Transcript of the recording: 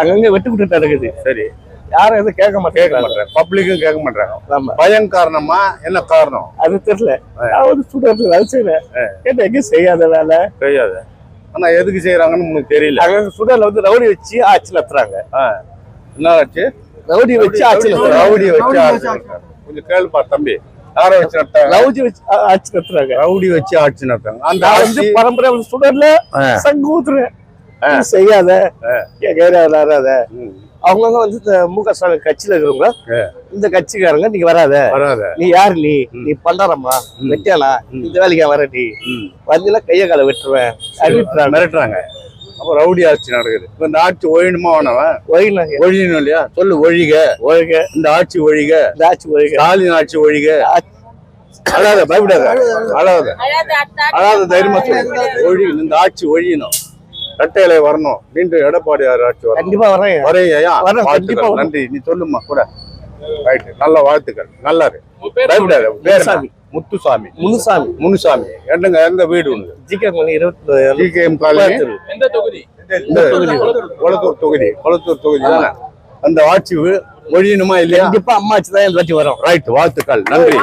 அங்கங்க வெட்டு விட்டு நடக்குது. சரி, யாரும் எதுவும் கேட்க மாட்டேங்கிறாங்க. பப்ளிக்கும் கேட்க மாட்டாங்க. ஆமா, பயம் காரணமா என்ன காரணம் அது தெரியல. நான் வந்து ஸ்டூடெண்ட் வேலை செய்யறேன். கேட்ட எங்கேயும் செய்யாத வேலை தெரியாது. ஆனா எதுக்கு செய்யறாங்கன்னு உங்களுக்கு தெரியல. அங்க ஸ்டூடெண்ட்ல வந்து ரவுடி வச்சு ஆட்சி நடத்துறாங்க. என்ன ஆச்சு? ரவுடி வச்சு ஆட்சி நடத்துறாங்க. ரவுடி வச்சு ஆட்சி நடத்துறாங்க. கொஞ்சம் கேளுப்பா தம்பி. யாரை வச்சு நடத்தாங்க? ரவுடி வச்சு ஆட்சி நடத்துறாங்க. ரவுடி வச்சு ஆட்சி நடத்தாங்க. அந்த நான் வந்து பரம்பரை ஸ்டூடெண்ட்ல சங்கு ஊத்துறேன். செய்யாத வராத. அவங்க வந்து இந்த மு.க. ஸ்டாலின் கட்சியில இருக்கிறவங்க, இந்த கட்சிக்காரங்க நீங்க வராத, நீ யாரு, நீ பண்டாரம்மா வெட்டியானா, இந்த வேலைக்கு வர, நீ வந்தீங்கன்னா கைய காலை வெட்டுருவேன் மிரட்டுறாங்க. அப்ப ரவுடி ஆட்சி நடக்குது. இப்ப இந்த ஆட்சி ஒழியணுமா வேணவன்? ஒழியணும் இல்லையா? சொல்லு, ஒழிக ஒழிக, இந்த ஆட்சி ஒழிக, இந்த ஆட்சி ஒழிக, ஸ்டாலின் ஆட்சி ஒழிக. அழாத, பயப்படாத, அழாத, தைரியமா சொல்லு. ஒழி, இந்த ஆட்சி ஒழியணும், ரெட்டையில வரணும், மீண்டும் எடப்பாடியார் ஆட்சி வரணும். கண்டிப்பா வரேன். வரேன். நன்றி. நீ சொல்லுமா கூட. ரைட், நல்ல வாழ்த்துக்கள். நல்லா இருக்கு. பயப்படாத. பேர் முத்துசாமி. முனுசாமி. என்னங்க, எங்க வீடு உண்டு? GKM colony. இந்த தொகுதி கொளத்தூர் தொகுதி தானே. அந்த ஆட்சி ஒழியணுமா இல்லையா? கண்டிப்பா அம்மா ஆட்சி தான் வரும். ரைட், வாழ்த்துக்கள். நன்றி.